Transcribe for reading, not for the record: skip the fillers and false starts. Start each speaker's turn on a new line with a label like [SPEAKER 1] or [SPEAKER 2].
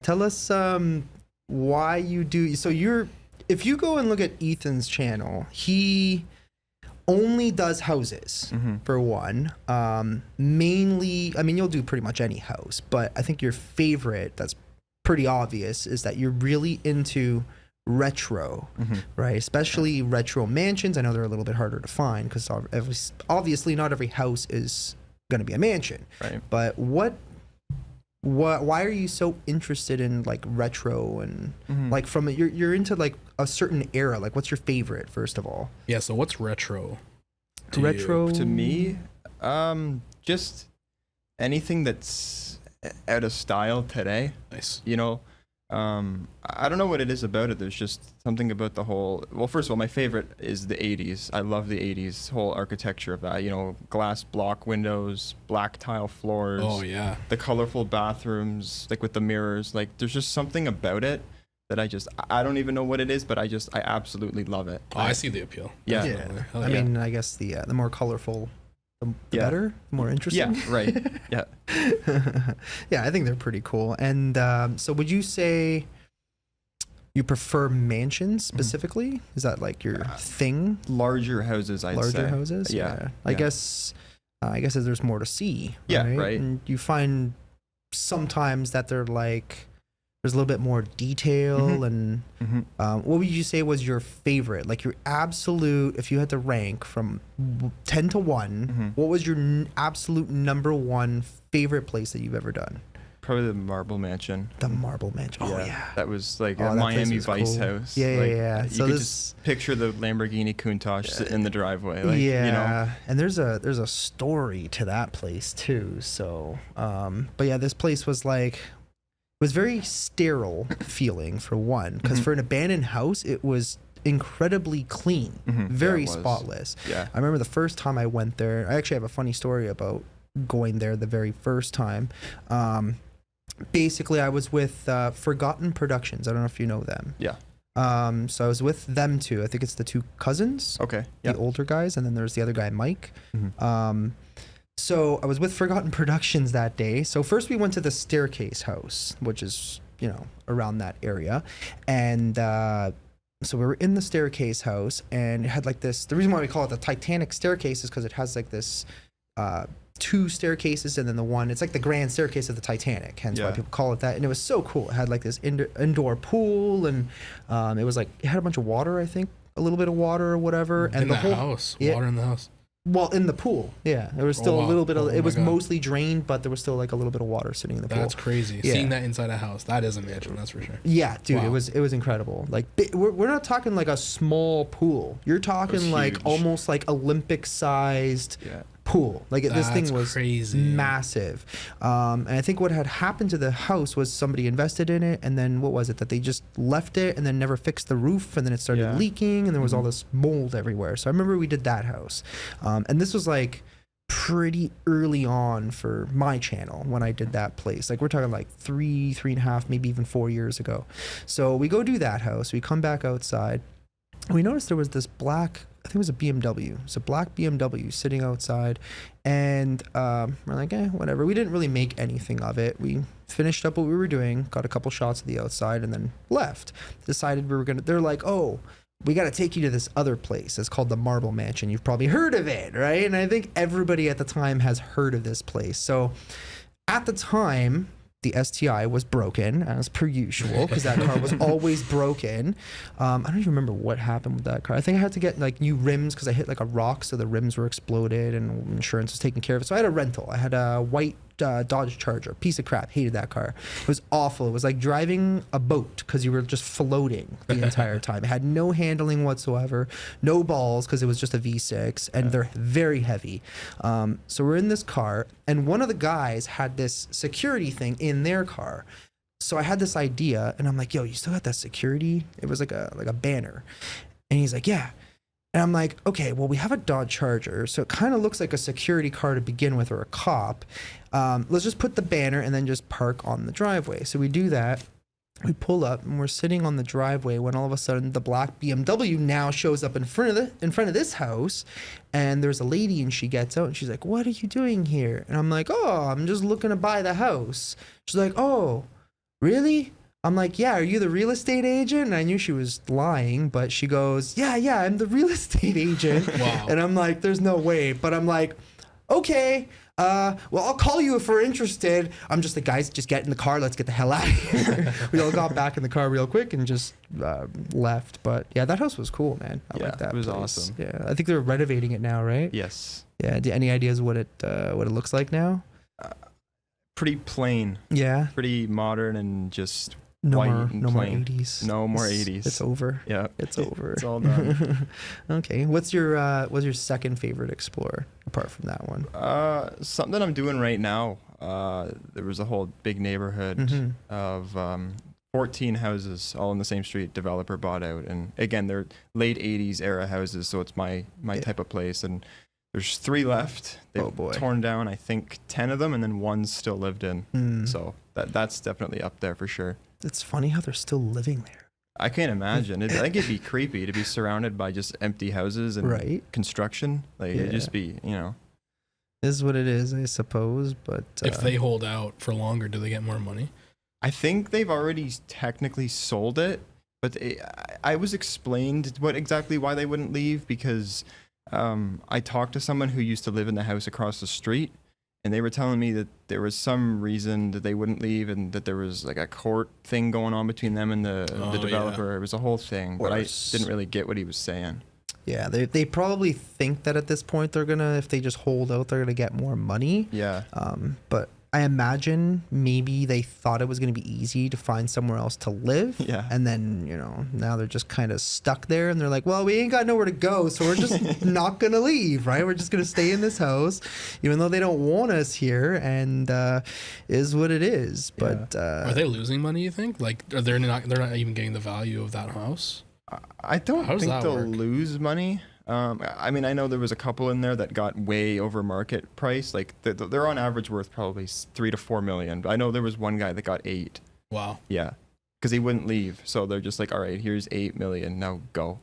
[SPEAKER 1] tell us why you do. So if you go and look at Ethan's channel, he only does houses for one. Mainly, I mean, you'll do pretty much any house, but I think your favorite, that's pretty obvious, is that you're really into retro, right? Especially retro mansions. I know they're a little bit harder to find because obviously not every house is going to be a mansion.
[SPEAKER 2] Right.
[SPEAKER 1] But why are you so interested in like retro and like from you're into like a certain era? Like, what's your favorite, first of all?
[SPEAKER 3] Yeah. So what's retro?
[SPEAKER 2] To me, just anything that's out of style today.
[SPEAKER 3] Nice.
[SPEAKER 2] You know, I don't know what it is about it. There's just something about the whole. Well, first of all, my favorite is the '80s. I love the '80s whole architecture of that. You know, glass block windows, black tile floors.
[SPEAKER 3] Oh yeah.
[SPEAKER 2] The colorful bathrooms, like with the mirrors. Like, there's just something about it that I don't even know what it is, but I absolutely love it.
[SPEAKER 3] Oh, I see the appeal.
[SPEAKER 2] Yeah.
[SPEAKER 1] Yeah.
[SPEAKER 3] Hell
[SPEAKER 1] I
[SPEAKER 3] yeah.
[SPEAKER 1] mean, I guess the more colorful, the better, the more interesting.
[SPEAKER 2] Yeah, right. Yeah.
[SPEAKER 1] Yeah, I think they're pretty cool. And so would you say you prefer mansions specifically? Is that like your thing?
[SPEAKER 2] Larger houses, I'd say.
[SPEAKER 1] Larger houses?
[SPEAKER 2] Yeah.
[SPEAKER 1] I guess there's more to see.
[SPEAKER 2] Yeah, right.
[SPEAKER 1] And you find sometimes that they're like, there's a little bit more detail and what would you say was your favorite, like your absolute, if you had to rank from 10 to 1, what was your absolute number one favorite place that you've ever done?
[SPEAKER 2] Probably the Marble Mansion.
[SPEAKER 1] The Marble Mansion. Oh yeah.
[SPEAKER 2] That was like
[SPEAKER 1] Oh,
[SPEAKER 2] a
[SPEAKER 1] that place
[SPEAKER 2] Miami
[SPEAKER 1] was
[SPEAKER 2] Vice
[SPEAKER 1] cool.
[SPEAKER 2] house.
[SPEAKER 1] Yeah,
[SPEAKER 2] like,
[SPEAKER 1] yeah.
[SPEAKER 2] You
[SPEAKER 1] So
[SPEAKER 2] could
[SPEAKER 1] this-
[SPEAKER 2] just picture the Lamborghini Countach sitting in the driveway. Like,
[SPEAKER 1] yeah,
[SPEAKER 2] you know.
[SPEAKER 1] and there's a story to that place too. So, but yeah, this place was like, it was very sterile feeling for one, because for an abandoned house, it was incredibly clean, very
[SPEAKER 2] Yeah, it was.
[SPEAKER 1] spotless.
[SPEAKER 2] Yeah.
[SPEAKER 1] I remember the first time I went there. I actually have a funny story about going there the very first time. Basically, I was with Forgotten Productions. I don't know if you know them.
[SPEAKER 2] Yeah.
[SPEAKER 1] So I was with them too. I think it's the two cousins,
[SPEAKER 2] Okay.
[SPEAKER 1] the
[SPEAKER 2] Yeah.
[SPEAKER 1] older guys, and then there's the other guy, Mike. So I was with Forgotten Productions that day. So first we went to the Staircase House, which is, you know, around that area. And so we were in the Staircase House, and it had like this, the reason why we call it the Titanic Staircase is because it has like this two staircases and then the one, it's like the grand staircase of the Titanic, hence why
[SPEAKER 2] Yeah.
[SPEAKER 1] people call it that. And it was so cool. It had like this indoor pool, and it was like, it had a bunch of water, I think, a little bit of water or whatever. And
[SPEAKER 3] in
[SPEAKER 1] the
[SPEAKER 3] the
[SPEAKER 1] whole
[SPEAKER 3] house.
[SPEAKER 1] Yeah.
[SPEAKER 3] Water in the house.
[SPEAKER 1] Well, in the pool, yeah, there was still
[SPEAKER 3] wow.
[SPEAKER 1] a little bit of.
[SPEAKER 3] Oh
[SPEAKER 1] It
[SPEAKER 3] my
[SPEAKER 1] was
[SPEAKER 3] God.
[SPEAKER 1] mostly drained, but there was still like a little bit of water sitting in the pool.
[SPEAKER 3] That's crazy.
[SPEAKER 1] Yeah.
[SPEAKER 3] Seeing that inside a house, that is a mansion, that's for sure.
[SPEAKER 1] Yeah, dude,
[SPEAKER 3] Wow.
[SPEAKER 1] it was incredible. Like, we're not talking like a small pool. You're talking like
[SPEAKER 2] huge.
[SPEAKER 1] almost like Olympic sized
[SPEAKER 2] Yeah.
[SPEAKER 1] pool. Like this thing
[SPEAKER 3] That's
[SPEAKER 1] was
[SPEAKER 3] crazy.
[SPEAKER 1] massive. And I think what had happened to the house was somebody invested in it, and then what was it that they just left it and then never fixed the roof, and then it started
[SPEAKER 2] Yeah.
[SPEAKER 1] leaking, and there was all this mold everywhere. So I remember we did that house, and this was like pretty early on for my channel when I did that place. Like we're talking like 3.5, maybe even 4 years ago. So we go do that house. We come back outside. We noticed there was this black, I think it was a BMW. It's a black BMW sitting outside, and we're like, whatever. We didn't really make anything of it. We finished up what we were doing, got a couple shots of the outside, and then left. Decided we were gonna. They're like, oh, we got to take you to this other place. It's called the Marble Mansion. You've probably heard of it, right? And I think everybody at the time has heard of this place. So at the time, the STI was broken, as per usual, because that car was always broken. I don't even remember what happened with that car. I think I had to get like new rims because I hit like a rock, so the rims were exploded, and insurance was taking care of it. So I had a rental. I had a white Dodge Charger, piece of crap. Hated that car. It was awful. It was like driving a boat because you were just floating the entire time. It had no handling whatsoever, no balls because it was just a V6, and they're very heavy. So we're in this car, and one of the guys had this security thing in their car. So I had this idea, and I'm like, yo, you still got that security? It was like a banner. And he's like, yeah. And I'm like, okay, well, we have a Dodge Charger, so it kind of looks like a security car to begin with, or a cop. Let's just put the banner and then just park on the driveway. So we do that. We pull up, and we're sitting on the driveway when all of a sudden the black BMW now shows up in front of this house, and there's a lady, and she gets out, and she's like, "What are you doing here?" And I'm like, "Oh, I'm just looking to buy the house." She's like, "Oh, really? I'm like, yeah, are you the real estate agent? And I knew she was lying, but she goes, yeah, I'm the real estate agent.
[SPEAKER 3] Wow.
[SPEAKER 1] And I'm like, there's no way. But I'm like, okay, well, I'll call you if we're interested. I'm just like, guys, just get in the car. Let's get the hell out of here. We all got back in the car real quick and just left. But yeah, that house was cool, man. I like that.
[SPEAKER 2] It was
[SPEAKER 1] place.
[SPEAKER 2] awesome.
[SPEAKER 1] Yeah, I think they're renovating it now, right?
[SPEAKER 2] Yes.
[SPEAKER 1] Yeah. Any ideas what it looks like now?
[SPEAKER 2] Pretty plain,
[SPEAKER 1] Yeah.
[SPEAKER 2] pretty modern, and just
[SPEAKER 1] No
[SPEAKER 2] white
[SPEAKER 1] more,
[SPEAKER 2] and
[SPEAKER 1] no more
[SPEAKER 2] plain.
[SPEAKER 1] 80s.
[SPEAKER 2] No more 80s.
[SPEAKER 1] It's over.
[SPEAKER 2] Yeah.
[SPEAKER 1] It's over.
[SPEAKER 2] It's all done.
[SPEAKER 1] Okay. What's your second favorite Explorer apart from that one?
[SPEAKER 2] Something I'm doing right now. There was a whole big neighborhood
[SPEAKER 1] Mhm.
[SPEAKER 2] of 14 houses all in the same street. Developer bought out, and again, they're late 80s era houses, so it's my type of place. And there's 3 left. They've
[SPEAKER 1] Oh, boy.
[SPEAKER 2] torn down, I think, 10 of them, and then 1's still lived in.
[SPEAKER 1] Hmm.
[SPEAKER 2] So that's definitely up there for sure.
[SPEAKER 1] It's funny how they're still living there.
[SPEAKER 2] I can't imagine. I think it'd be creepy to be surrounded by just empty houses and
[SPEAKER 1] Right.
[SPEAKER 2] construction. Like it'd
[SPEAKER 1] Yeah.
[SPEAKER 2] just be,
[SPEAKER 1] Is what it is, I suppose. But
[SPEAKER 3] If they hold out for longer, do they get more money?
[SPEAKER 2] I think they've already technically sold it, but I was explained exactly why they wouldn't leave, because I talked to someone who used to live in the house across the street, and they were telling me that there was some reason that they wouldn't leave, and that there was like a court thing going on between them and the
[SPEAKER 3] Oh,
[SPEAKER 2] developer.
[SPEAKER 3] yeah.
[SPEAKER 2] It was a whole thing, but I
[SPEAKER 1] Worse.
[SPEAKER 2] didn't really get what he was saying.
[SPEAKER 1] yeah, they probably think that at this point they're gonna, if they just hold out, they're gonna get more money.
[SPEAKER 2] Yeah.
[SPEAKER 1] But I imagine maybe they thought it was going to be easy to find somewhere else to live.
[SPEAKER 2] Yeah.
[SPEAKER 1] And then, now they're just kind of stuck there, and they're like, well, we ain't got nowhere to go, so we're just not going to leave, right? We're just going to stay in this house, even though they don't want us here, and is what it is. But
[SPEAKER 3] Are they losing money, you think? Like, they're not even getting the value of that house?
[SPEAKER 2] I don't
[SPEAKER 3] How does
[SPEAKER 2] think
[SPEAKER 3] that
[SPEAKER 2] they'll
[SPEAKER 3] work?
[SPEAKER 2] lose money. I mean, I know there was a couple in there that got way over market price. Like they're on average worth probably 3 to 4 million. But I know there was one guy that got 8.
[SPEAKER 3] Wow.
[SPEAKER 2] Yeah, because he wouldn't leave. So they're just like, all right, here's 8 million. Now go.